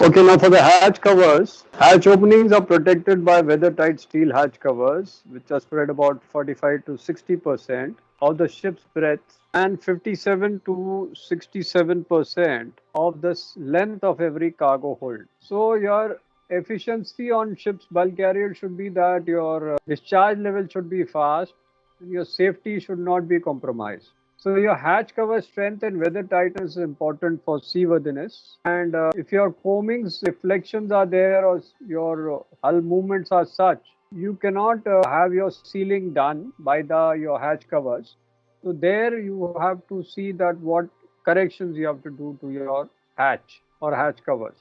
Okay, now for the hatch covers, hatch openings are protected by weather-tight steel hatch covers, which are spread about 45 to 60% of the ship's breadth and 57 to 67% of the length of every cargo hold. So your efficiency on ship's bulk carrier should be that your discharge level should be fast, and your safety should not be compromised. So your hatch cover strength and weather tightness is important for seaworthiness. And if your coaming's deflections are there or your hull movements are such, you cannot have your sealing done by your hatch covers. So there you have to see that what corrections you have to do to your hatch or hatch covers.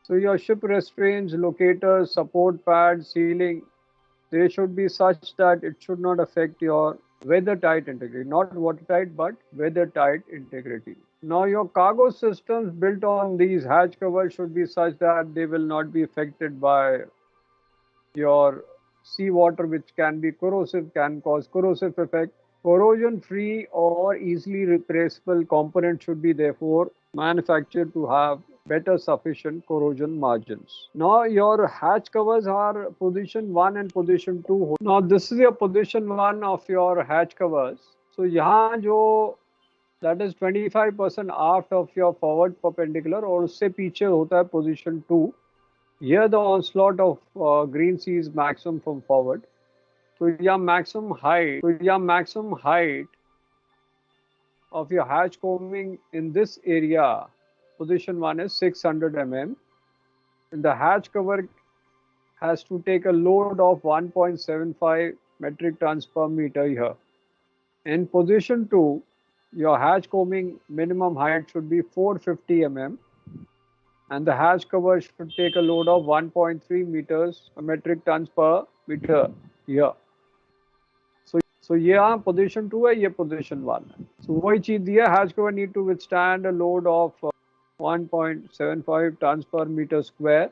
So your ship restraints, locators, support pads, sealing, they should be such that it should not affect your weather tight integrity, not watertight but weather tight integrity. Now your cargo systems built on these hatch covers should be such that they will not be affected by your seawater, which can be corrosive, can cause corrosive effect. Corrosion free or easily replaceable components should be therefore manufactured to have better sufficient corrosion margins. Now your hatch covers are position 1 and position 2. Now this is your position 1 of your hatch covers. So यहाँ जो that is 25% aft of your forward perpendicular और उससे पीछे होता है position 2. Here the onslaught of green sea is maximum from forward. So your maximum height of your hatch coaming in this area, position 1 is 600 mm. And the hatch cover has to take a load of 1.75 metric tons per meter here. In position 2, your hatch coaming minimum height should be 450 mm. And the hatch cover should take a load of 1.3 meters metric tons per meter here. So यहाँ position 2 है, ये position 1 है. So वही चीज दिया, hatch cover need to withstand a load of 1.75 tons per meter square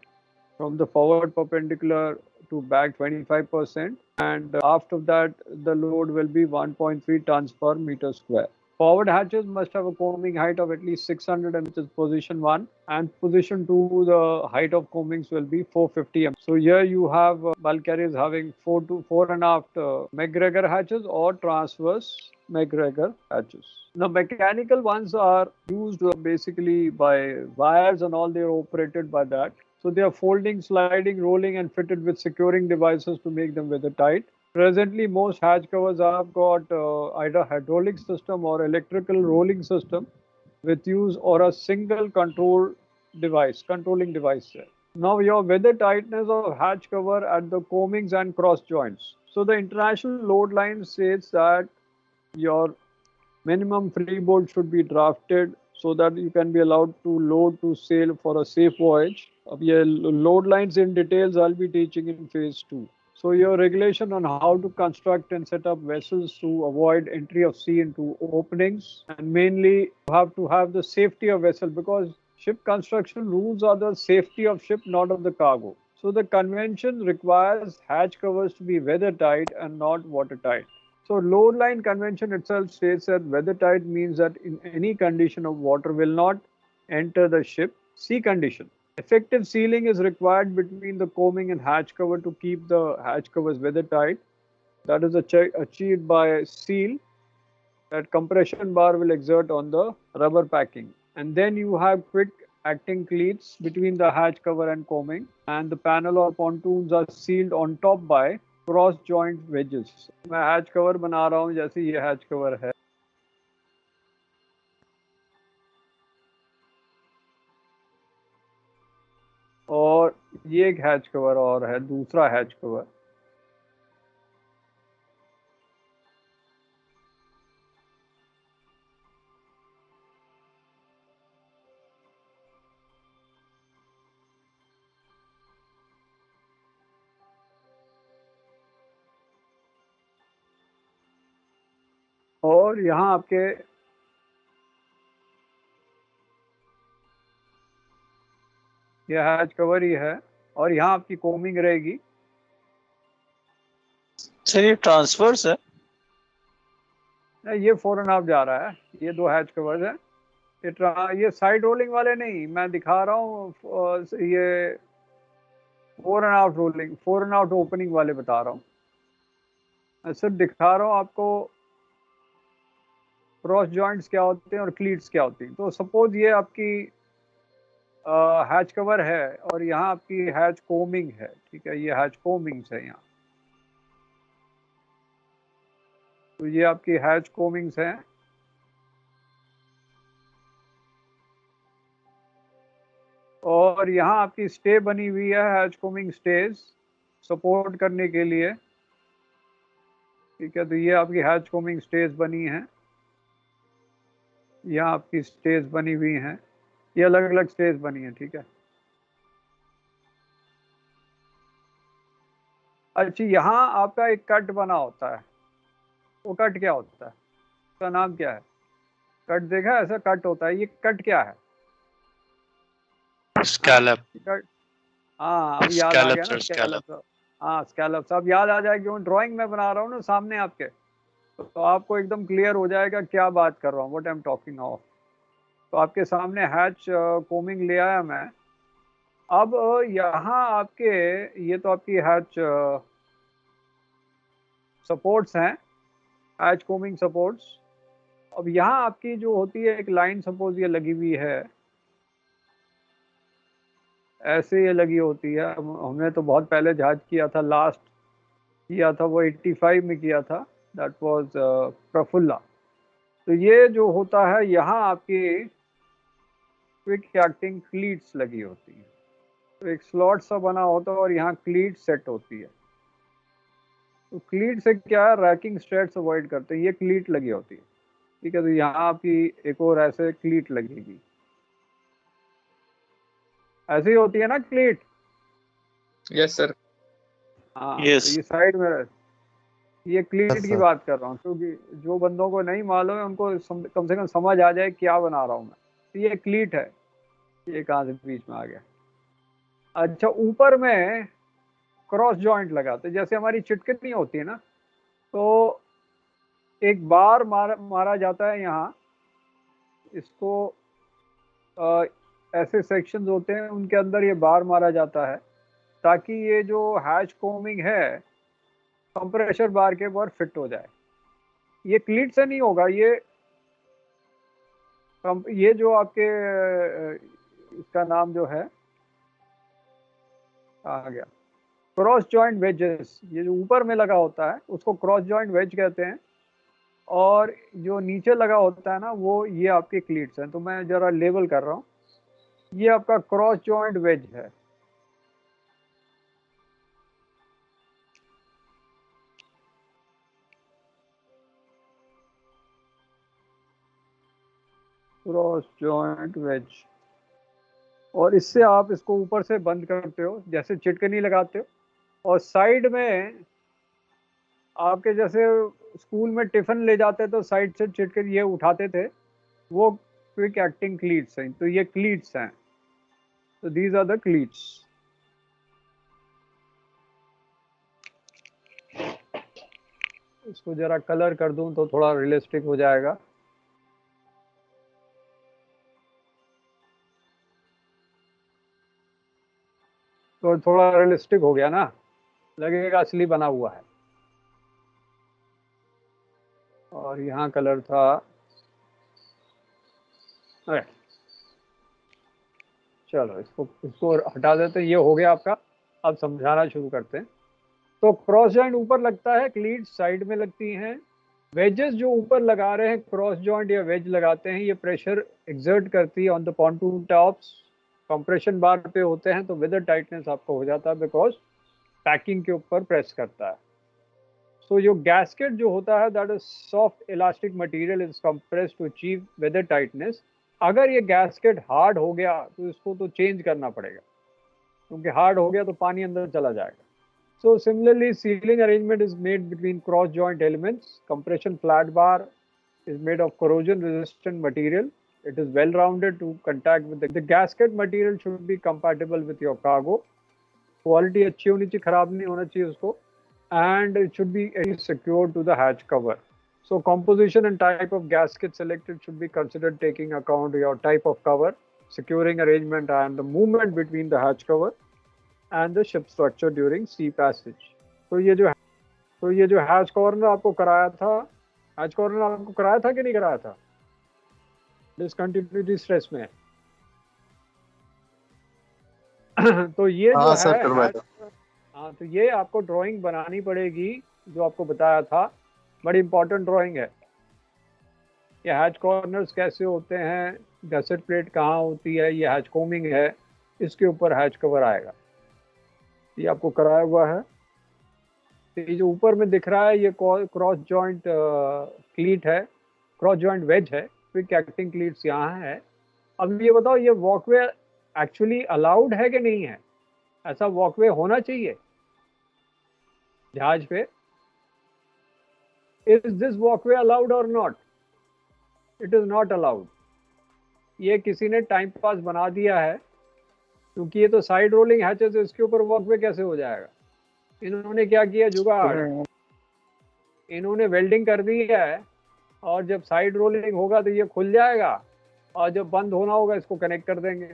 from the forward perpendicular to back 25%, and after that the load will be 1.3 tons per meter square. Forward hatches must have a coaming height of at least 600 mm, which is position 1, and position 2 the height of coamings will be 450 mm. So here you have bulk carriers having 4 to 4.5 McGregor hatches or transverse McGregor hatches. The mechanical ones are used basically by wires and all, they are operated by that. So they are folding, sliding, rolling and fitted with securing devices to make them weather tight. Presently, most hatch covers have got either hydraulic system or electrical rolling system with use or a single controlling device there. Now your weather tightness of hatch cover at the coamings and cross joints. So the international load line says that your minimum freeboard should be drafted so that you can be allowed to load to sail for a safe voyage. Your load lines in details I'll be teaching in phase 2. So your regulation on how to construct and set up vessels to avoid entry of sea into openings, and mainly you have to have the safety of vessel, because ship construction rules are the safety of ship, not of the cargo. So the convention requires hatch covers to be weather tight and not watertight. So load line convention itself states that weather tight means that in any condition of water will not enter the ship. Sea condition. Effective sealing is required between the coaming and hatch cover to keep the hatch covers weather tight. That is achieved by seal that compression bar will exert on the rubber packing. And then you have quick acting cleats between the hatch cover and coaming, and the panel or pontoons are sealed on top by cross joint wages. मैं hatch cover बना रहा हूँ जैसे ये hatch cover है. और ये एक हैच कवर और है, दूसरा हैच कवर. और यहाँ आपके ये हैच कवर ही है और यहाँ आपकी कोमिंग रहेगी. सर ये ट्रांसफर्स है? ये 4.5 जा रहा है. ये 2 हैच कवर्स है. ये साइड रोलिंग वाले नहीं, मैं दिखा रहा हूँ ये 4 1/2 रोलिंग, 4 1/2 ओपनिंग वाले बता रहा हूँ। मैं सिर्फ दिखा रहा हूँ आपको क्रॉस जॉइंट्स क्या होते हैं और क्लीट्स क्या होती हैं। तो सपोज ये आपकी हैच कवर है और यहाँ आपकी हैच कोमिंग है, ठीक है, ये हैच कोमिंग्स है यहाँ। तो ये आपकी हैच कोमिंग्स हैं। और यहाँ आपकी स्टे बनी हुई है, हैच कोमिंग स्टेज सपोर्ट करने के लिए, ठीक है। तो ये आपकी हैच कोमिंग स्टेज बनी है, यहाँ आपकी स्टेज बनी हुई हैं, ये अलग अलग स्टेज बनी है, ठीक है। अच्छा, यहाँ आपका एक कट बना होता है, वो कट क्या होता है, उसका नाम क्या है? कट देखा, ऐसा कट होता है, ये कट क्या है? स्कैलप। कट, हाँ अब याद आ गया ना, स्कैलप्स। स्कैलप्स। हाँ स्कैलप्स, अब याद आ जाएगा, क्यों ड्राइंग में बना रहा हूँ ना सामने आपके, तो आपको एकदम क्लियर हो जाएगा क्या बात कर रहा हूँ, what I am talking of. तो आपके सामने हैच कोमिंग ले आया मैं। अब यहाँ आपके, ये तो आपकी हैच सपोर्ट्स हैं, हैच कोमिंग सपोर्ट्स। अब यहाँ आपकी जो होती है एक लाइन, सपोज ये लगी हुई है, ऐसे ये लगी होती है। हमने तो बहुत पहले जहाज किया था, लास्ट किया था वो 85 में किया था, दैट वाज प्रफुल्ला। तो ये जो होता है, यहाँ आपकी क्विक एक्टिंग क्लीट्स लगी होती है। तो एक स्लॉट सा बना होता है और यहाँ क्लीट सेट होती है। तो क्लीट से क्या है, रैकिंग स्ट्रेट्स अवॉइड करते हैं, ये क्लीट लगी होती है, ठीक है। तो यहाँ आपकी एक और ऐसे क्लीट लगेगी, ऐसे ही होती है ना क्लीट। Yes sir. हाँ Yes. तो ये साइड में ये क्लीट Yes, की sir. बात कर रहा हूँ, क्योंकि जो बंदों को नहीं मालूम है उनको कम से कम समझ आ जाए क्या बना रहा हूँ मैं। तो ये क्लीट है, ये कहाँ से बीच में आ गया। अच्छा, ऊपर में क्रॉस जॉइंट लगाते, जैसे हमारी चिटकनी होती है ना, तो एक बार मारा जाता है यहाँ, इसको ऐसे सेक्शंस होते हैं उनके अंदर ये बार मारा जाता है, ताकि ये जो हैच कोमिंग है कंप्रेशर बार के ऊपर फिट हो जाए। ये क्लीट से नहीं होगा, ये जो आपके इसका नाम जो है आ गया क्रॉस जॉइंट वेजेस, ये जो ऊपर में लगा होता है उसको क्रॉस जॉइंट वेज कहते हैं, और जो नीचे लगा होता है ना, वो ये आपके क्लीट्स हैं। तो मैं जरा लेबल कर रहा हूँ, ये आपका क्रॉस जॉइंट वेज है। क्रॉस जॉइंट वेज, और इससे आप इसको ऊपर से बंद करते हो, जैसे चिटकनी लगाते हो। और साइड में आपके जैसे स्कूल में टिफिन ले जाते तो साइड से चिटकनी ये उठाते थे, वो क्विक एक्टिंग क्लीट्स हैं। तो ये क्लीट्स हैं, तो दीज आर द क्लीट्स। इसको जरा कलर कर दूं तो थोड़ा रियलिस्टिक हो जाएगा। तो थोड़ा रियलिस्टिक हो गया ना, लगेगा असली बना हुआ है। और यहाँ कलर था, अरे चलो इसको हटा देते, ये हो गया आपका। अब समझाना शुरू करते हैं। तो क्रॉस जॉइंट ऊपर लगता है, क्लीट साइड में लगती हैं। वेजेस जो ऊपर लगा रहे हैं, क्रॉस जॉइंट या वेज लगाते हैं, ये प्रेशर एक्सर्ट करती है on the pontoon tops, compression bar पे होते हैं, तो वेदर टाइटनेस आपको हो जाता है, बिकॉज पैकिंग के ऊपर प्रेस करता है। सो जो गैस्केट जो होता है, that is soft elastic material is compressed to achieve weather tightness. अगर ये गैस्केट हार्ड हो गया तो इसको तो चेंज करना पड़ेगा, क्योंकि हार्ड हो गया तो पानी अंदर चला जाएगा। So similarly, sealing arrangement is made between cross joint elements. Compression flat bar is made of corrosion resistant material. It is well rounded to contact with the gasket material should be compatible with your cargo. Quality अच्छी होनी चाहिए, खराब नहीं होना चाहिए उसको, and it should be secured to the hatch cover. So composition and type of gasket selected should be considered taking account your type of cover, securing arrangement and the movement between the hatch cover and the ship structure during sea passage. तो ये जो hatch corner आपको कराया था, hatch corner आपको कराया था कि नहीं कराया था डिसकंटिन्यूटी स्ट्रेस में? तो ये जो हाँ सर, है करवाया था। हाँ, तो ये आपको ड्राइंग बनानी पड़ेगी जो आपको बताया था, बड़ी इंपॉर्टेंट ड्राइंग है। ये हैच कॉर्नर्स कैसे होते हैं, गसेट प्लेट कहाँ होती है, ये हैच कोमिंग है, इसके ऊपर हैच कवर आएगा। ये आपको कराया हुआ है। तो ये जो ऊपर में दिख रहा है ये क्रॉस जॉइंट क्लीट है, क्रॉस जॉइंट वेज है, क्विक एक्टिंग क्लीट्स यहाँ है। अब ये बताओ ये वॉकवे एक्चुअली अलाउड है कि नहीं है? ऐसा वॉकवे होना चाहिए जहाज पे? इज दिस वॉकवे अलाउड और not? It is not allowed. ये किसी ने टाइम पास बना दिया है, क्योंकि ये तो साइड रोलिंग हैचेस है, इसके ऊपर वॉकवे कैसे हो जाएगा? इन्होंने क्या किया जुगाड़, इन्होंने वेल्डिंग कर दी है, और जब साइड रोलिंग होगा तो ये खुल जाएगा, और जब बंद होना होगा इसको कनेक्ट कर देंगे।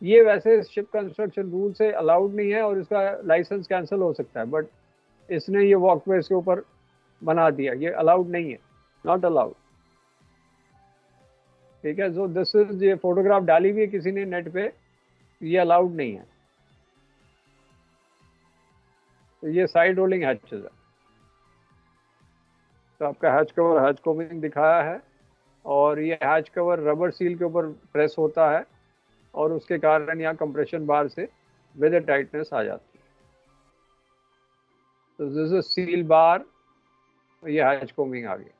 ये वैसे शिप कंस्ट्रक्शन रूल से अलाउड नहीं है और इसका लाइसेंस कैंसिल हो सकता है, बट इसने ये वॉकवे इसके ऊपर बना दिया, ये अलाउड नहीं है, नॉट अलाउड। ठीक है, जो दिस इज, ये फोटोग्राफ डाली हुई है किसी ने नेट पे, ये अलाउड नहीं है। तो ये साइड रोलिंग हैचेस है। तो आपका हैच कवर हैच कोमिंग दिखाया है, और ये हैच कवर रबर सील के ऊपर प्रेस होता है, और उसके कारण यहाँ कंप्रेशन बार से वेदर टाइटनेस आ जाती है। तो दिस इज सील बार, ये हैच कोमिंग आ गई।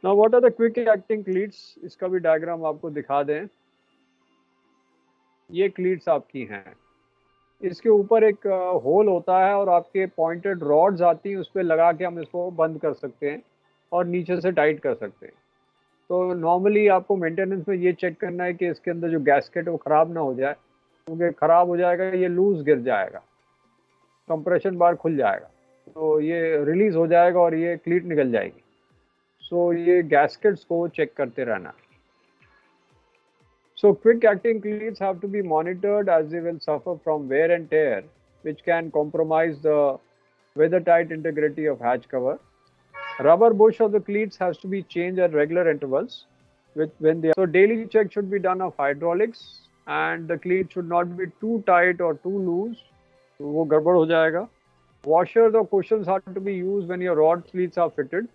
Now what are the quick acting cleats, इसका भी डायग्राम आपको दिखा दें। ये क्लीट्स आपकी हैं, इसके ऊपर एक होल होता है और आपके पॉइंटेड रॉड्स आती हैं, उस पर लगा के हम इसको बंद कर सकते हैं और नीचे से टाइट कर सकते हैं। तो नॉर्मली आपको मेंटेनेंस में ये चेक करना है कि इसके अंदर जो गैस्केट है वो ख़राब ना हो जाए, क्योंकि ख़राब हो जाएगा ये लूज गिर जाएगा, कंप्रेशन बार खुल जाएगा, तो ये रिलीज हो जाएगा और ये क्लीट निकल जाएगी। सो ये गैस्केट्स को चेक करते रहना। So quick acting cleats have to be monitored as they will suffer from wear and tear, which can compromise the weather-tight integrity of hatch cover. Rubber bush of the cleats has to be changed at regular intervals. So daily check should be done of hydraulics, and the cleat should not be too tight or too loose. तो वो गड़बड़ हो जाएगा. Washers or cushions have to be used when your rod cleats are fitted,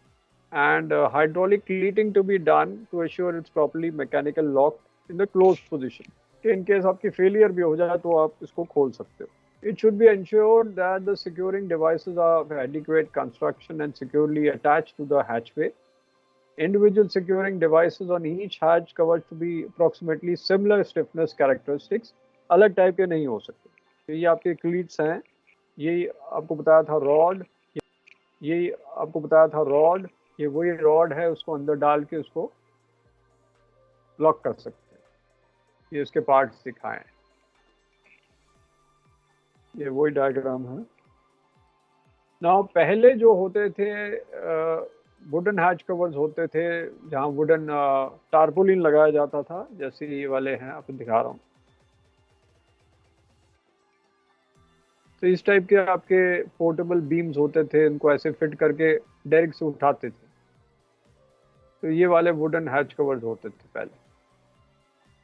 and hydraulic cleating to be done to assure it's properly mechanical locked in the closed position. In case आपकी failure भी हो जाए तो आप इसको खोल सकते हो. It should be ensured that the securing devices are of adequate construction and securely attached to the hatchway. Individual securing devices on each hatch cover to be approximately similar stiffness characteristics. अलग type के नहीं हो सकते. तो ये आपके cleats हैं. ये आपको बताया था रॉड, ये वही रॉड है, उसको अंदर डाल के उसको लॉक कर सकते हैं. ये उसके पार्ट्स दिखाएं. ये वही डायग्राम है. नाउ पहले जो होते थे वुडन हैच कवर्स होते थे, जहाँ वुडन टारपोलिन लगाया जाता था, जैसे ये वाले हैं आपको दिखा रहा हूँ. तो इस टाइप के आपके पोर्टेबल बीम्स होते थे, इनको ऐसे फिट करके डायरेक्ट से उठाते थे. तो ये वाले वुडन हैच कवर्स होते थे पहले.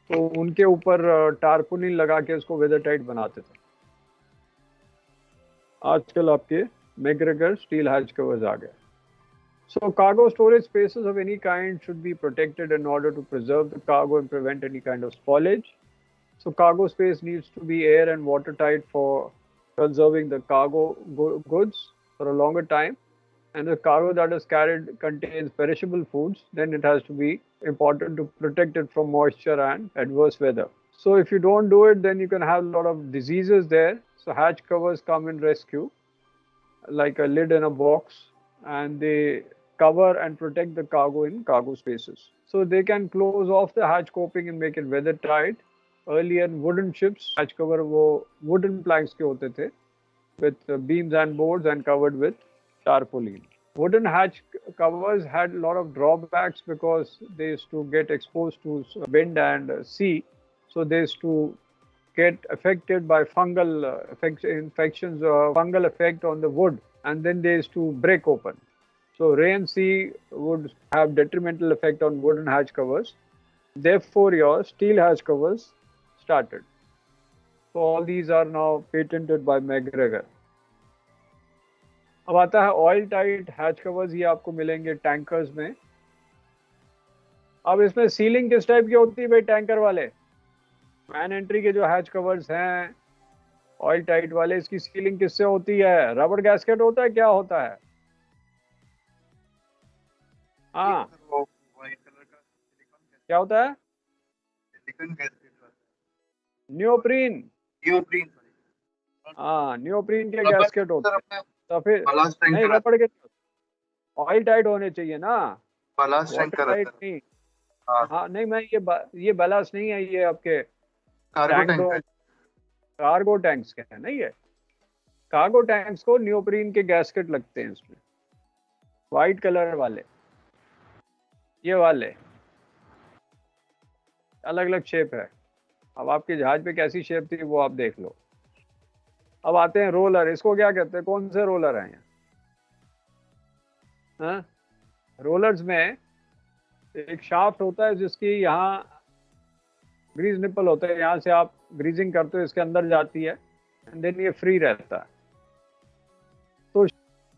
तो उनके ऊपर टारपोलिन लगा के उसको वेदर टाइट बनाते थे. आजकल आपके मैकग्रेगर स्टील हैच कवर्स आ गए. So cargo storage spaces of any kind should be protected in order to preserve the cargo and prevent any kind of spoilage. So cargo space needs to be air and watertight for conserving the cargo goods for a longer time. And the cargo that is carried contains perishable foods, then it has to be important to protect it from moisture and adverse weather. So if you don't do it, then you can have a lot of diseases there. So hatch covers come in rescue, like a lid in a box, and they cover and protect the cargo in cargo spaces. So they can close off the hatch coping and make it weather tight. Earlier wooden ships, hatch cover वो wooden planks के होते थे, with beams and boards and covered with tarpaulin. Wooden hatch covers had a lot of drawbacks because they used to get exposed to wind and sea, so they used to get affected by fungal infections or fungal effect on the wood, and then they used to break open. So rain sea would have detrimental effect on wooden hatch covers. Therefore, your steel hatch covers started. So all these are now patented by McGregor. अब आता है oil tight hatch covers, ये आपको मिलेंगे tankers में. अब इसमें ceiling किस टाइप की होती है भाई टैंकर वाले? मैन एंट्री के जो हैच कवर्स हैं ऑयल टाइट वाले, इसकी सीलिंग किससे होती है? रबड़ गैस्केट होता है, क्या होता है? हाँ, व्हाइट कलर का क्या होता है? Silicon gasket, neoprene. नियोप्रीन. हाँ, नियोप्रीन के गैस्केट होते हैं. तो फिर नहीं, टैंकर रबड़ के ऑयल टाइट होने चाहिए ना, बलास्ट वाटर टैंकर टाइट रहता है. नहीं. हाँ, हाँ नहीं, मैं ये बलास्ट नहीं है, ये आपके कार्गो टैंकर. कार्गो टैंक्स के हैं. नहीं है, कार्गो टैंक्स को नियोप्रीन के गैस्केट लगते हैं इसमें, वाइट कलर वाले. ये वाले अलग अलग शेप है. अब आपके जहाज पे कैसी शेप थी वो आप देख लो. अब आते हैं रोलर. इसको क्या कहते हैं? कौन से रोलर हैं? हाँ, रोलर्स में एक शाफ्ट होता है जिसकी यहाँ ग्रीज निपल होता है, यहाँ से आप ग्रीजिंग करते हो, इसके अंदर जाती है एंड देन ये फ्री रहता है.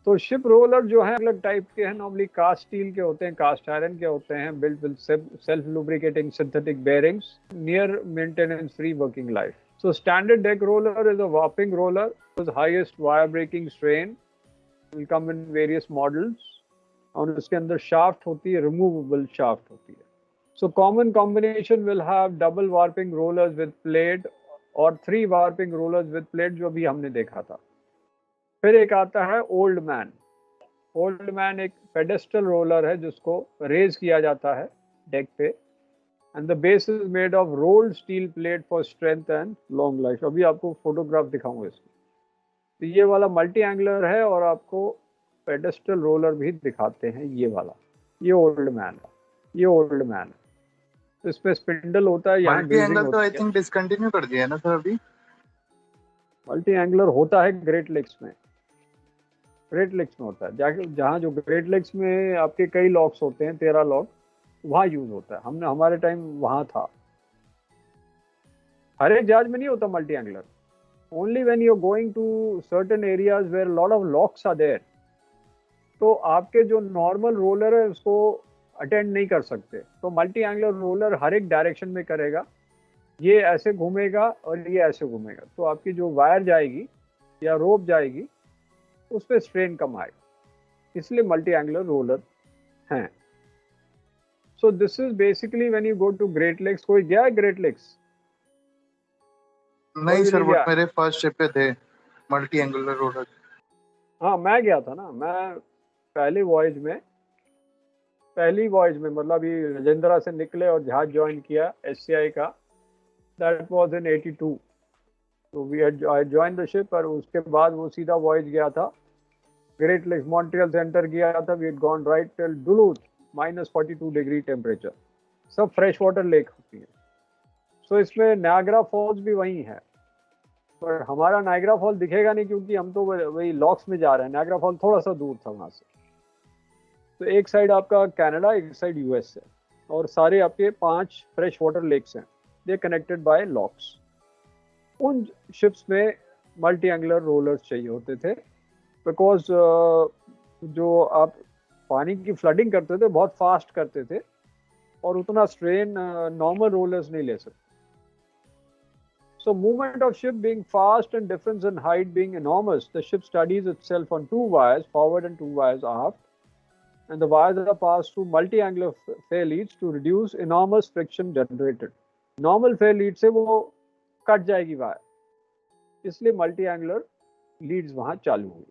तो शिप रोलर जो है अलग टाइप के हैं. नॉर्मली कास्ट स्टील के होते हैं, कास्ट आयरन के होते हैं, built with self lubricating synthetic bearings, near maintenance free working life. So standard deck roller is a warping roller with highest wire breaking strain. Will come in various models. और उसके अंदर shaft होती है, removable shaft होती है. So common combination will have double warping rollers with plate और 3 warping rollers with plate, जो भी हमने देखा था. फिर एक आता है old man. Old man एक pedestal roller है जिसको raise किया जाता है deck पे. And the base is made of rolled steel plate for strength and long life. अभी आपको फोटोग्राफ दिखाऊंगा इसकी. तो ये वाला मल्टी एंगुलर है और आपको पेडेस्टल रोलर भी दिखाते हैं. ये वाला, ये ओल्ड मैन है, ये ओल्ड मैन है. तो इसमें स्पिंडल होता है, यहाँ मल्टी एंगल तो आई थिंक डिसकंटिन्यू कर दिया है ना सर अभी. मल्टी एंगुलर होता है ग्रेट लेक्स में. ग्रेट लेक्स में होता है, जहाँ जो ग्रेट लेक्स में आपके कई लॉक्स होते हैं, 13 लॉक, वहाँ यूज होता है. हमने हमारे टाइम वहाँ था. हर एक जहाज में नहीं होता multi angular. Only when you are going to certain areas where lot of locks are there, तो आपके जो नॉर्मल रोलर है उसको अटेंड नहीं कर सकते. तो मल्टी एंगुलर रोलर हर एक डायरेक्शन में करेगा. ये ऐसे घूमेगा और ये ऐसे घूमेगा, तो आपकी जो वायर जाएगी या रोप जाएगी उस पर स्ट्रेन कम आएगा. इसलिए मल्टी एंगुलर रोलर हैं. So this is basically when you go to Great Lakes. कोई गया है ग्रेट लेक्स? नहीं सर, वो मेरे फर्स्ट शिप पे थे मल्टी एंगुलर रोलर. हाँ, मैं गया था ना. मैं पहली वॉयज में मतलब ये राजेंद्रा से निकले और जहाज ज्वाइन किया SCI का. That was in 82. तो आई ज्वाइन द शिप और उसके बाद वो सीधा वॉयज गया था ग्रेट लेक्स. मॉन्ट्रियल सेंटर गया था. We had gone right till Duluth, -42 degree temperature. सब फ्रेश वाटर लेक होती है. सो इसमें नायग्रा फॉल्स भी वहीं है, पर हमारा नायग्रा फॉल दिखेगा नहीं क्योंकि हम तो वही लॉक्स में जा रहे हैं. नायग्रा फॉल थोड़ा सा दूर था वहाँ से. तो एक साइड आपका कनाडा, एक साइड US है, और सारे आपके 5 फ्रेश वाटर लेक्स हैं. दे कनेक्टेड बाय लॉक्स. उन शिप्स में मल्टी एंगुलर रोलर्स चाहिए होते थे बिकॉज जो आप पानी की फ्लडिंग करते थे बहुत फास्ट करते थे और उतना स्ट्रेन नॉर्मल रोलर्स नहीं ले सकते. So movement of ship being fast and difference in height being enormous, the ship studies itself on 2 wires forward and 2 wires aft, and the wires are passed through multi-angular fair leads to reduce enormous friction generated. Normal fair lead से वो cut जाएगी wire, इसलिए multi-angular leads वहाँ चालू हुई.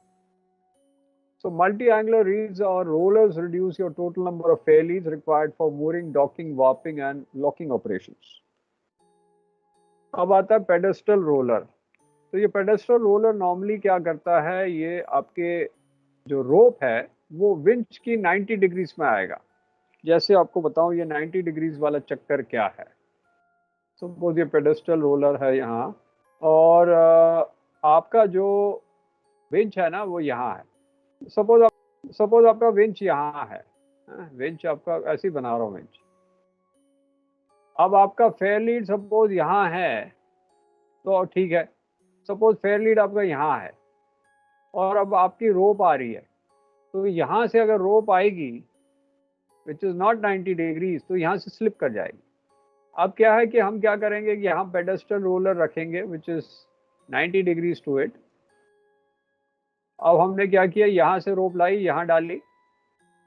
So multi-angular reeds or rollers reduce your total number of fair leads required for mooring, docking, warping and locking operations. अब आता है पेडेस्टल रोलर. तो ये पेडेस्टल रोलर नॉर्मली क्या करता है, ये आपके जो रोप है वो विंच की 90 डिग्रीज में आएगा। जैसे आपको बताऊं ये 90 डिग्रीज वाला चक्कर क्या है। सपोज ये पेडेस्टल रोलर है यहाँ, और आपका जो विंच है ना वो यहाँ है। सपोज आपका विंच यहाँ है, विंच आपका ऐसे ही बना रहा हूँ विंच। अब आपका फेयर लीड सपोज यहाँ है, तो ठीक है। सपोज फेयर लीड आपका यहाँ है और अब आपकी रोप आ रही है, तो यहाँ से अगर रोप आएगी विच इज नॉट 90 डिग्रीज, तो यहाँ से स्लिप कर जाएगी। अब क्या है कि हम क्या करेंगे कि यहाँ पेडेस्टल रोलर रखेंगे which is 90 degrees to it. अब हमने क्या किया, यहाँ से रोप लाई, यहाँ डाली,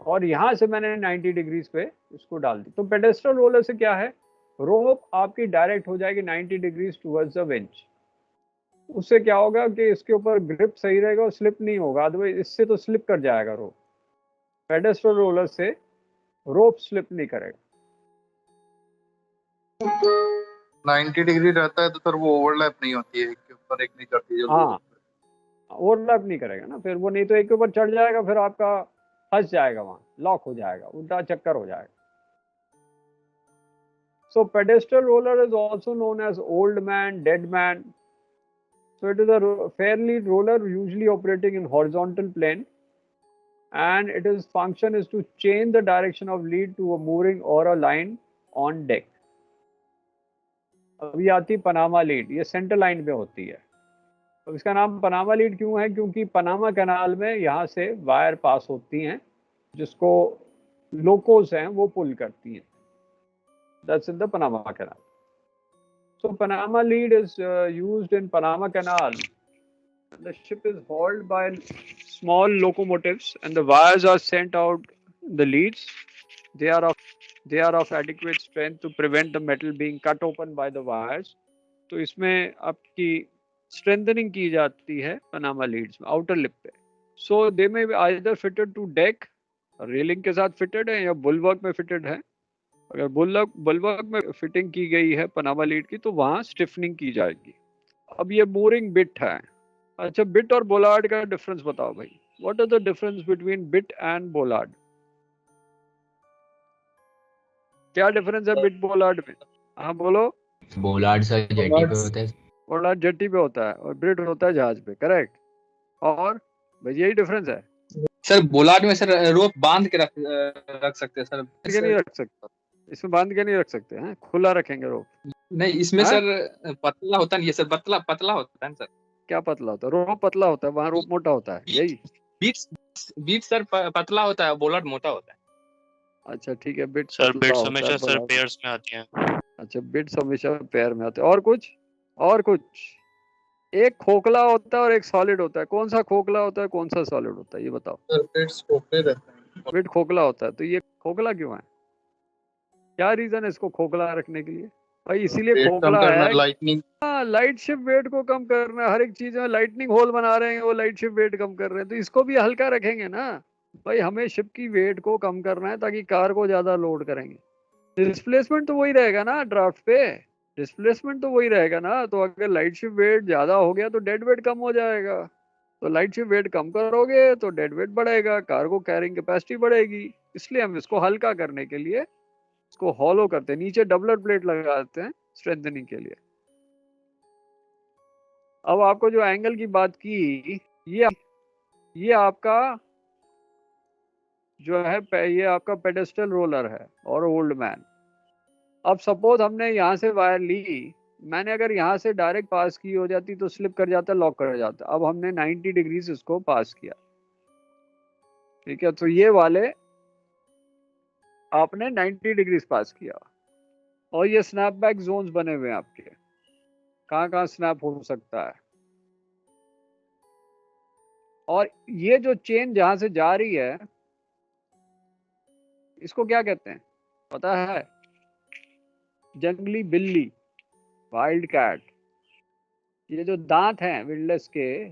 और यहाँ से मैंने 90 डिग्रीज पे इसको डाल दी। तो पेडेस्टल रोलर से क्या है, रोप आपकी डायरेक्ट हो जाएगी 90 डिग्रीज टुवर्ड्स द विंच। उससे क्या होगा कि इसके ऊपर ग्रिप सही रहेगा और स्लिप नहीं होगा, अदरवाइज इससे तो स्लिप कर जाएगा रोप। पेडेस्टल रोलर से रोप स्लिप नहीं करेगा। 90 डिग्री रहता है तो सर वो ओवरलैप नहीं होती है, एक के ऊपर एक नहीं करती जल्दी। हाँ, ओवरलैप नहीं करेगा ना, फिर वो नहीं तो एक के ऊपर चढ़ जाएगा, फिर आपका फंस जाएगा, वहां लॉक हो जाएगा, उल्टा चक्कर हो जाएगा। So pedestal roller is also known as old man, dead man. So it is a fairly roller usually operating in horizontal plane, and its function is to change the direction of lead to a mooring or a line on deck. अभी आती Panama lead, ये centre line पे होती है। अब इसका नाम Panama lead क्यों है, क्योंकि पनामा कैनाल में यहाँ से वायर पास होती हैं जिसको लोकोस हैं वो पुल करती हैं। That's in the Panama Canal. So Panama lead is used in Panama Canal. The ship is hauled by small locomotives, and the wires are sent out the leads. They are of adequate strength to prevent the metal being cut open by the wires. तो इसमें आपकी strengthening की जाती है Panama leads में outer lip पे. So they may be either fitted to deck, railing के साथ फिटेड है, या बुलवर्क में फिटेड है। अगर बुलवर्क में फिटिंग की गई है पनामा लीड की, तो वहां स्टिफनिंग की जाएगी। अब ये मूरिंग बिट है। अच्छा, बिट और बोलार्ड का डिफरेंस बताओ भाई। What is the difference between bitt and bollard? क्या डिफरेंस है बिट बोलार्ड में? हाँ बोलो। बोलार्ड सर जेटी पे होता है। बोलार्ड जेटी पे होता है और बिट होता है जहाज पे, करेक्ट। और भाई यही डिफरेंस है। सर बोलार्ड में सर रोप बांध के रख सकते हैं सर। नहीं रख सकते, इसमें बांध के नहीं रख सकते हैं, खुला रखेंगे रोप। नहीं, इसमें हाँ? सर पतला होता नहीं है सर, पतला होता है सर। क्या पतला होता है? रोप पतला होता है, वहाँ रोप मोटा होता है, यही। बीट सर पतला होता है, बोलार्ड मोटा होता है। अच्छा ठीक है, बिट सर बिट्स हमेशा सर पेयर्स में आती हैं। अच्छा, बिट्स हमेशा पेयर में आते हैं। और कुछ एक खोखला होता है और एक सॉलिड होता है। कौन सा खोखला होता है, कौन सा सॉलिड होता है, ये बताओ। सर बिट्स खोखले रहते हैं। बिट खोखला होता है, तो ये खोखला क्यों है? क्या रीजन है इसको खोखला रखने के लिए? भाई इसीलिए खोखला है, लाइटनिंग, लाइट शिप वेट को कम करना है। हर एक चीज में लाइटनिंग होल बना रहे हैं, वो लाइट शिप वेट कम कर रहे हैं, तो इसको भी हल्का रखेंगे ना भाई। हमें शिप की वेट को कम करना है ताकि कार को ज्यादा लोड करेंगे। डिस्प्लेसमेंट तो वही रहेगा ना ड्राफ्ट पे, डिस्प्लेसमेंट तो वही रहेगा ना। तो अगर लाइट शिप वेट ज्यादा हो गया तो डेड वेट कम हो जाएगा, तो लाइट शिप वेट कम करोगे तो डेड वेट बढ़ेगा, कार्गो कैरिंग कैपेसिटी बढ़ेगी। इसलिए हम इसको हल्का करने के लिए इसको हॉलो करते हैं, नीचे डबलर प्लेट लगाते हैं स्ट्रेंथनिंग के लिए। अब आपको जो एंगल की बात की, ये आपका जो है, ये आपका पेडेस्टल रोलर है और ओल्ड मैन। अब सपोज हमने यहाँ से वायर ली, मैंने अगर यहाँ से डायरेक्ट पास की हो जाती तो स्लिप कर जाता, लॉक कर जाता। अब हमने 90 डिग्रीज इसको पास किया, ठीक है। तो ये वाले आपने 90 डिग्रीज पास किया, और ये स्नैपबैक जोन्स बने हुए हैं आपके, कहाँ स्नैप हो सकता है। और ये जो चेन जहां से जा रही है इसको क्या कहते हैं पता है? जंगली बिल्ली, वाइल्ड कैट। ये जो दांत हैं विंडलेस के,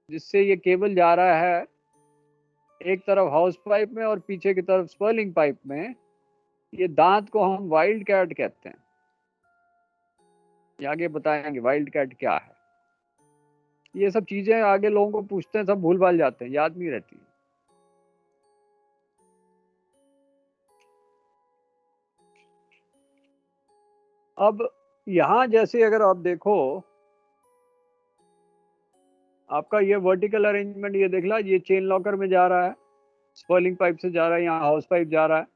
जिससे ये केबल जा रहा है एक तरफ हाउस पाइप में और पीछे की तरफ स्पर्लिंग पाइप में, ये दांत को हम वाइल्ड कैट कहते हैं। ये आगे बताएंगे वाइल्ड कैट क्या है। ये सब चीजें आगे लोगों को पूछते हैं, सब भूल भाल जाते हैं, याद नहीं रहती। अब यहाँ जैसे अगर आप देखो, आपका ये वर्टिकल अरेंजमेंट ये देख ला, ये चेन लॉकर में जा रहा है, स्पर्लिंग पाइप से जा रहा है, यहाँ हाउस पाइप जा रहा है,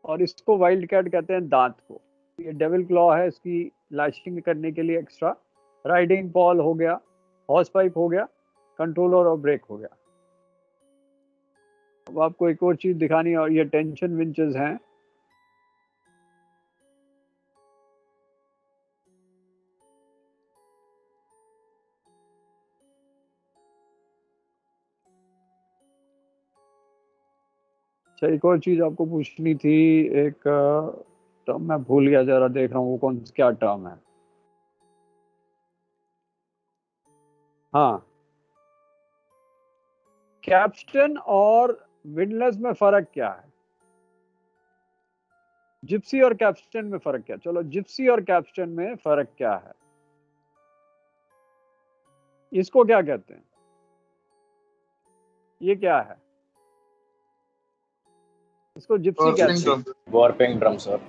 और इसको वाइल्ड कैट कहते हैं दांत को। ये डेविल क्लॉ है इसकी लैशिंग करने के लिए एक्स्ट्रा। राइडिंग पॉल हो गया, हॉर्स पाइप हो गया, कंट्रोलर और ब्रेक हो गया। अब आपको एक और चीज दिखानी है, और ये टेंशन विंचेस हैं। अच्छा, एक और चीज आपको पूछनी थी, एक टर्म मैं भूल गया, जरा देख रहा हूँ वो कौन क्या टर्म है। हाँ, कैप्स्टन और विंडलेस में फर्क क्या है? जिप्सी और कैप्स्टन में फर्क क्या? चलो, जिप्सी और कैप्स्टन में फर्क क्या है? इसको क्या कहते हैं? ये क्या है? इसको जिप्सी कहते हैं। Warping drum sir.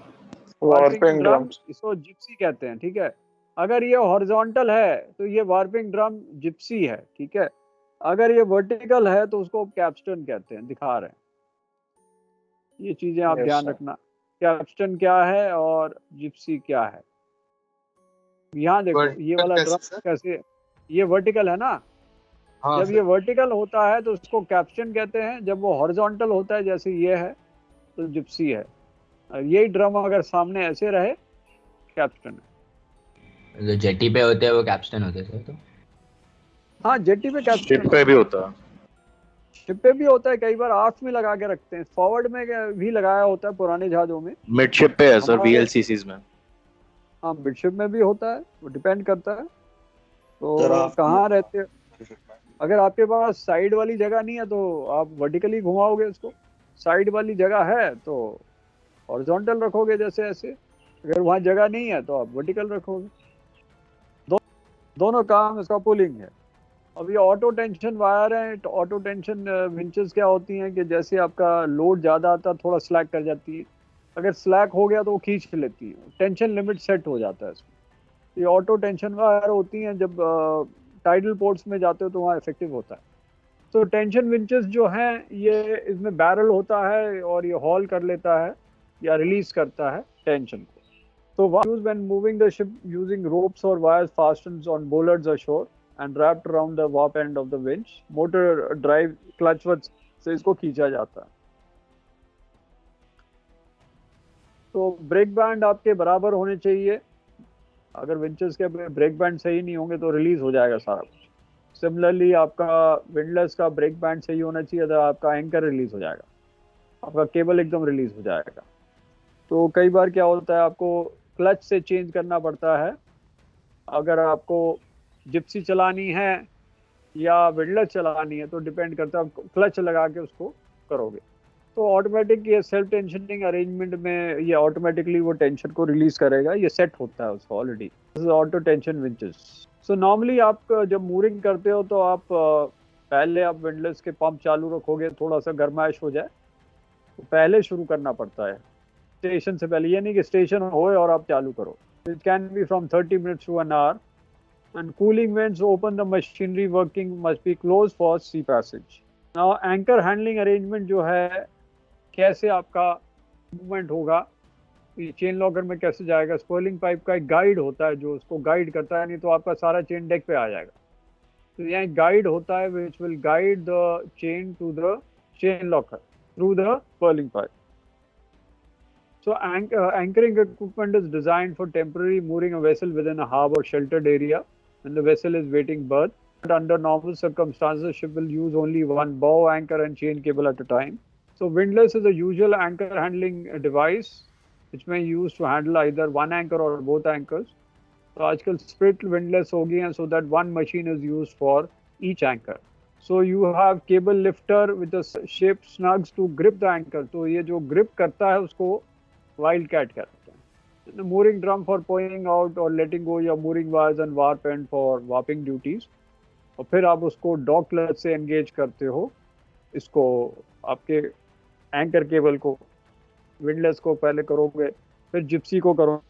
Warping drum, इसको जिप्सी कहते हैं। ठीक है, अगर ये हॉरिजॉन्टल है तो ये वार्पिंग ड्रम जिप्सी है। ठीक है, अगर ये वर्टिकल है तो उसको कैप्स्टन कहते हैं। दिखा रहे हैं, ये चीजें आप ध्यान रखना, कैप्स्टन क्या है और जिप्सी क्या है। यहाँ देखो, ये वाला ड्रम कैसे, ये वर्टिकल है ना। हाँ जब ये वर्टिकल होता है तो उसको कैप्स्टन कहते हैं, जब वो हॉरिजॉन्टल होता है जैसे ये है तो जिप्सी है। यही ड्रम अगर सामने ऐसे रहे, कैप्स्टन है। जो जेटी पे होते हैं वो कैप्स्टन होते हैं सर। तो हाँ, जेटी पे कैप्स्टन, शिप पे भी होता है। शिप पे भी होता है, कई बार आर्फ में लगा के रखते हैं, फॉरवर्ड में भी लगाया होता है पुराने जहाजों में। मिडशिप पे है सर, हमारे- वीएलसीसीज में। हाँ, मिडशिप में भी होता है, वो डिपेंड करता है तो कहाँ रहते हैं। अगर आपके पास साइड वाली जगह नहीं है तो आप वर्टिकली घुमाओगे उसको, साइड वाली जगह है तो हॉरिजॉन्टल रखोगे जैसे ऐसे, अगर वहाँ जगह नहीं है तो आप वर्टिकल रखोगे। दोनों काम इसका पुलिंग है। अब ये ऑटो टेंशन वायर है, तो ऑटो टेंशन विंचेस क्या होती हैं कि जैसे आपका लोड ज़्यादा आता है थोड़ा स्लैक कर जाती है, अगर स्लैक हो गया तो वो खींच लेती है, टेंशन लिमिट सेट हो जाता है इसमें। ये ऑटो टेंशन वायर होती हैं, जब टाइडल पोर्ट्स में जाते हो तो वहाँ इफेक्टिव होता है। तो टेंशन विंचेस जो हैं ये, इसमें बैरल होता है और ये हॉल कर लेता है या रिलीज करता है टेंशन को। So used when moving the ship using ropes or wires fastened on bollards ashore and wrapped around the warp end of the winch. Motor drive clutch से इसको खींचा जाता है। तो ब्रेक बैंड आपके बराबर होने चाहिए, अगर विंचेस के ब्रेक बैंड सही नहीं होंगे तो रिलीज हो जाएगा सारा कुछ। सिमिलरली आपका विंडलेस का ब्रेक बैंड सही होना चाहिए, तो आपका एंकर रिलीज हो जाएगा, आपका केबल एकदम रिलीज हो जाएगा। तो कई बार क्या होता है, आपको क्लच से चेंज करना पड़ता है। अगर आपको जिप्सी चलानी है या विंडलेस चलानी है तो डिपेंड करता है, आप क्लच लगा के उसको करोगे तो ऑटोमेटिक ये सेल्फ टेंशनिंग अरेंजमेंट में ये ऑटोमेटिकली वो टेंशन को रिलीज करेगा, ये सेट होता है उसको already. This is auto tension winches. So normally आप जब मूरिंग करते हो तो आप पहले आप विंडलेस के पंप चालू रखोगे, थोड़ा सा गर्माइश हो जाए तो पहले शुरू करना पड़ता है स्टेशन से पहले। ये नहीं कि स्टेशन होए और आप चालू करो। It can be from 30 minutes to an hour and cooling vents open the machinery working must be closed for sea passage. Now anchor handling arrangement जो है, कैसे आपका मूवमेंट होगा, ये चेन लॉकर में कैसे जाएगा। स्पर्लिंग पाइप का एक गाइड होता है जो उसको गाइड करता है, नहीं तो आपका सारा चेन डेक पे आ जाएगा। तो यहाँ गाइड होता है which will guide the chain to the chain locker through the spurling pipe. So anchoring equipment is designed for temporary mooring a vessel within a harbor sheltered area when the vessel is waiting berth. But under normal circumstances, ship will use only one bow anchor and chain cable at a time. So windlass is a usual anchor handling device which may use to handle either one anchor or both anchors. So आजकल split windlass हो गई हैं so that one machine is used for each anchor. So you have cable lifter with a shaped snugs to grip the anchor. तो ये जो grip करता है उसको वाइल्ड कैट कहते हैं। mooring drum for pouring out or letting go your mooring wires and warp end for warping duties. और फिर आप उसको डॉग क्लच से एंगेज करते हो, इसको आपके एंकर केबल को, विंडलेस को पहले करोगे, फिर जिप्सी को करो,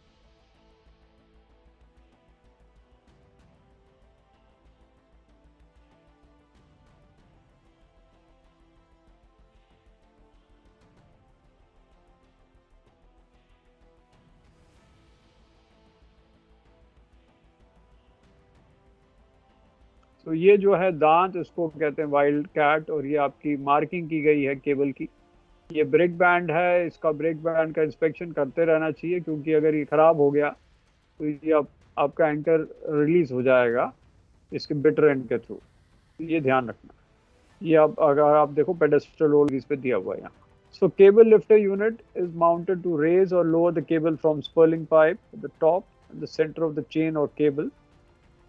तो ये जो है दांत, इसको कहते हैं वाइल्ड कैट, और ये आपकी मार्किंग की गई है केबल की। ये ब्रेक बैंड है, इसका ब्रेक बैंड का इंस्पेक्शन करते रहना चाहिए, क्योंकि अगर ये ख़राब हो गया तो ये आपका एंकर रिलीज हो जाएगा इसके बिटर एंड के थ्रू। ये ध्यान रखना। ये आप अगर आप देखो पेडेस्ट्रल रोल इस पे दिया हुआ है यहाँ। So cable lifter unit is mounted to raise or lower the cable from spurling pipe at the top and the center of the chain or cable.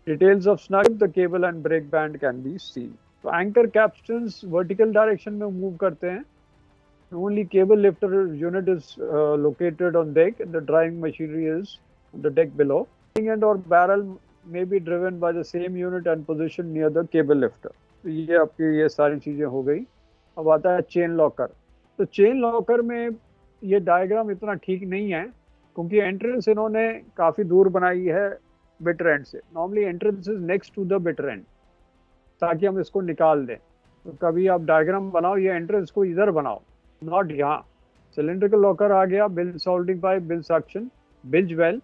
Details of snug the cable and brake band can be seen. So anchor capstans vertical direction में move करते हैं. Only cable lifter unit is located on deck and the driving machinery is on the deck below. End or barrel may be driven by the same unit and positioned near the cable lifter. तो ये आपकी ये सारी चीजें हो गई। अब आता है चेन लॉकर। तो चेन लॉकर में ये डायग्राम इतना ठीक नहीं है, क्योंकि एंट्रेंस इन्होंने काफ़ी दूर बनाई है बिटर एंड से। Normally entrance is next to the bitter end, ताकि हम इसको निकाल दें। तो कभी आप डायग्राम बनाओ, ये एंट्रेंस को इधर बनाओ, नॉट यहाँ। सिलेंड्रिकल लॉकर आ गया, bilge sounding pipe, bilge suction, bilge well,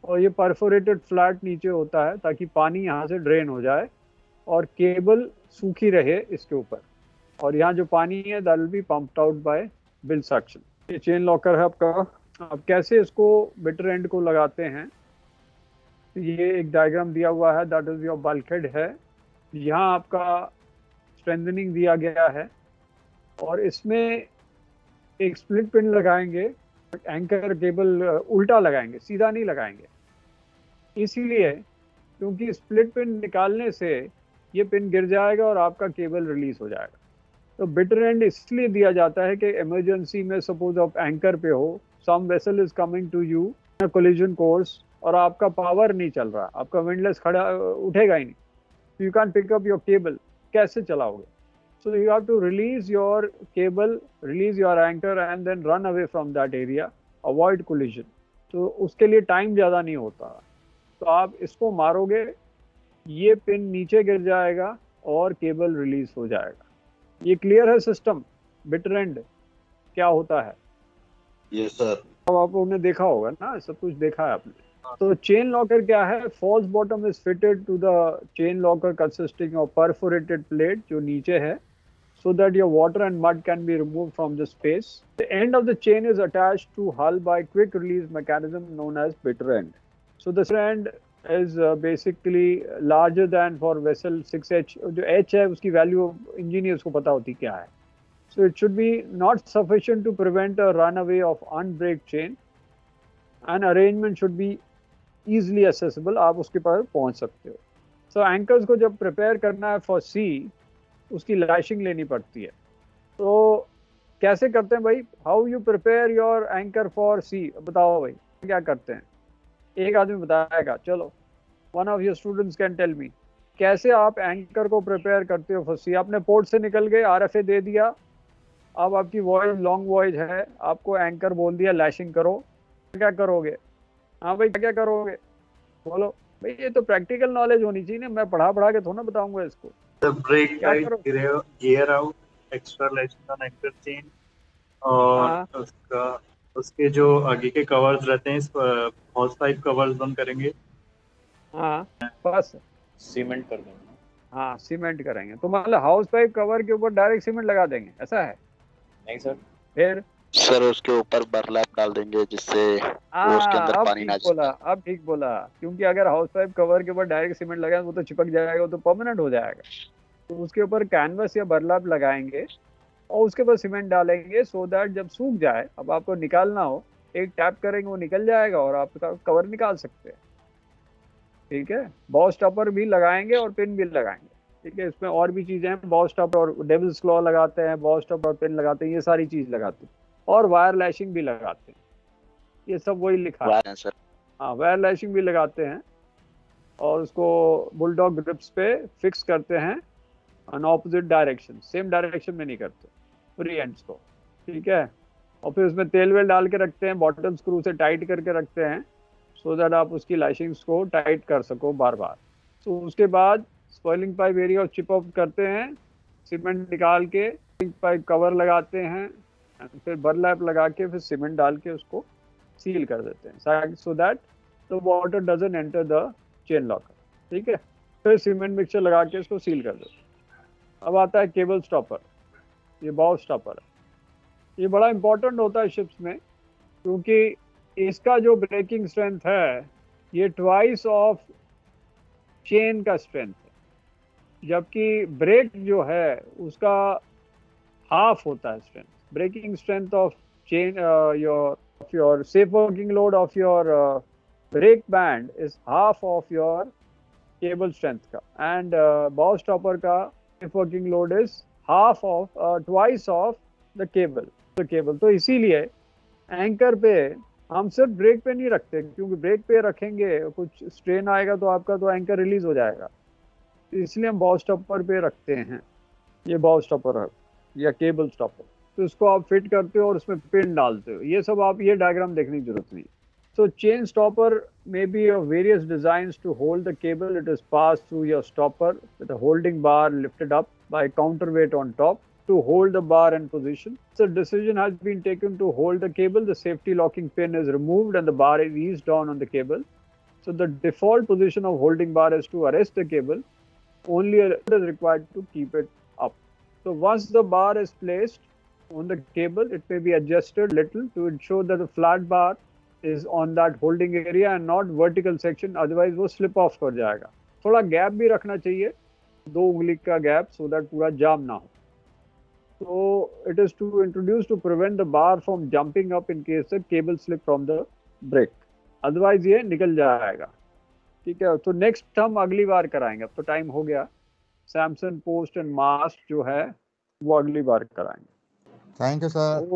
और ये परफोरेटेड फ्लैट नीचे होता है ताकि पानी यहाँ से ड्रेन हो जाए और केबल सूखी रहे इसके ऊपर। और यहाँ जो पानी है that will be pumped out by bill suction. ये चेन लॉकर है आपका। अब कैसे इसको बिटर एंड को लगाते हैं, ये एक डायग्राम दिया हुआ है, दैट इज योर बल्कहेड है। यहाँ आपका स्ट्रेंथनिंग दिया गया है और इसमें एक स्प्लिट पिन लगाएंगे। एंकर केबल उल्टा लगाएंगे, सीधा नहीं लगाएंगे, इसीलिए क्योंकि स्प्लिट पिन निकालने से ये पिन गिर जाएगा और आपका केबल रिलीज हो जाएगा। तो बिटर एंड इसलिए दिया जाता है कि इमरजेंसी में सपोज आप एंकर पे हो, some vessel is coming to you in collision course और आपका पावर नहीं चल रहा, आपका विंडलेस खड़ा उठेगा ही नहीं, तो you can pick up your cable, कैसे चलाओगे? So you have to release your cable, release your anchor and then run away from that area, avoid collision. तो उसके लिए टाइम ज़्यादा नहीं होता। तो आप इसको मारोगे, ये पिन नीचे गिर जाएगा और केबल रिलीज हो जाएगा। ये क्लियर है सिस्टम बिटर एंड क्या होता है? Yes sir. अब आप लोगों ने देखा होगा ना, सब कुछ देखा है आपने। तो चेन लॉकर क्या है? False bottom is fitted to the chain locker consisting of perforated plate जो नीचे है, so that your water and mud can be removed from the space. The end of the chain is attached to hull by quick release mechanism known as bitter end. So the end is basically larger than for vessel 6H. जो H है उसकी value engineers को पता होती क्या है। So it should be not sufficient to prevent a runaway of unbraked chain. An arrangement should be easily accessible. आप उसके पर पहुंच सकते हो। So anchors को जब prepare करना है for sea, उसकी लैशिंग लेनी पड़ती है। तो कैसे करते हैं भाई? How you prepare your anchor for sea, बताओ भाई क्या करते हैं? एक आदमी बताएगा, चलो one of your students can tell me, कैसे आप एंकर को प्रिपेयर करते हो फॉर सी? आपने पोर्ट से निकल गए, RFA दे दिया, अब आपकी वॉयज लॉन्ग वॉयज है, आपको एंकर बोल दिया लैशिंग करो, क्या करोगे? हाँ भाई क्या करोगे बोलो भाई? ये तो प्रैक्टिकल नॉलेज होनी चाहिए ना, मैं पढ़ा के थोड़ा ना बताऊंगा इसको। The brake tight, gear out, extra lashing on anchor chain, और उसके जो आगे के कवर्स रहते हैं, इस हॉस पाइप कवर्स बंद करेंगे। हाँ बस सीमेंट कर देंगे। हाँ सीमेंट करेंगे। तो मतलब हाउस पाइप कवर के ऊपर डायरेक्ट सीमेंट लगा देंगे, ऐसा है? नहीं सर। फिर सर उसके ऊपर बर्लैप डाल देंगे जिससे उसके अंदर पानी ना बोला, अब ठीक बोला, क्योंकि अगर हाउस पाइप कवर के ऊपर डायरेक्ट सीमेंट लगाए वो तो चिपक जाएगा, वो तो परमानेंट हो जाएगा। तो उसके ऊपर कैनवस या बर्लैप लगाएंगे और उसके ऊपर सीमेंट डालेंगे, सो दैट जब सूख जाए, अब आपको निकालना हो, एक टैप करेंगे वो निकल जाएगा और आप कवर निकाल सकते हैं। ठीक है, बॉस स्टॉपर भी लगाएंगे और पिन भी लगाएंगे। ठीक है, इसमें और भी चीजें हैं, बॉस स्टॉपर और डेविल्स क्लॉ लगाते हैं, बॉस स्टॉपर और पिन लगाते हैं, ये सारी चीज लगाते हैं, और वायर लैशिंग भी लगाते हैं। ये सब वही लिखा है सर। हाँ, वायर लैशिंग भी लगाते हैं और उसको बुलडॉग ग्रिप्स पे फिक्स करते हैं on opposite direction, same direction में नहीं करते फ्री एंड्स को। ठीक है, और फिर उसमें तेल वेल डाल के रखते हैं, बॉटम स्क्रू से टाइट करके रखते हैं, सो दैट आप उसकी लैशिंग्स को टाइट कर सको बार बार। तो उसके बाद spoiling pipe area chip off करते हैं, सीमेंट निकाल के पाइप कवर लगाते हैं, फिर बर्लैप लगा के फिर सीमेंट डाल के उसको सील कर देते हैं, so that the water doesn't enter the chain locker. ठीक है, फिर सीमेंट मिक्सचर लगा के इसको सील कर दो। अब आता है केबल स्टॉपर, ये बॉल स्टॉपर है। ये बड़ा इंपॉर्टेंट होता है शिप्स में, क्योंकि इसका जो ब्रेकिंग स्ट्रेंथ है ये ट्वाइस ऑफ चेन का स्ट्रेंथ है, जबकि ब्रेक जो है उसका हाफ होता है strength. Breaking strength of chain your safe working load of your brake band is half of your cable strength का, and bow stopper का safe working load is half of twice of the cable। तो इसीलिए anchor पे हम सिर्फ break पे नहीं रखते, क्योंकि ब्रेक पे रखेंगे कुछ स्ट्रेन आएगा तो आपका तो एंकर रिलीज हो जाएगा, इसलिए हम बाउ स्टॉपर पे रखते हैं। ये बाउ स्टॉपर है या केबल स्टॉपर, तो इसको आप फिट करते हो और उसमें पिन डालते हो। ये सब आप ये डायग्राम देखने की जरूरत नहीं। So chain stopper may be of various designs to hold the cable. It is passed through your stopper with a holding bar lifted up by counterweight on top to hold the bar in position. So decision has been taken to hold the cable. The safety locking pin is removed and the bar is eased down on the cable. So the default position of holding bar is to arrest the cable. Only a lift is required to keep it up. So once the bar is placed on the cable, it may be adjusted little to ensure that the flat bar is on that holding area and not vertical section, otherwise वो slip off कर जाएगा। थोड़ा gap भी रखना चाहिए, 2 उंगली का gap, so that पूरा जाम ना हो। So it is to introduce to prevent the bar from jumping up in case the cable slip from the brake, otherwise ये निकल जाएगा। ठीक है, तो नेक्स्ट हम अगली बार कराएंगे, अब तो टाइम हो गया। सैमसन पोस्ट एंड मास्ट जो है वो अगली बार कराएंगे। Thank you sir.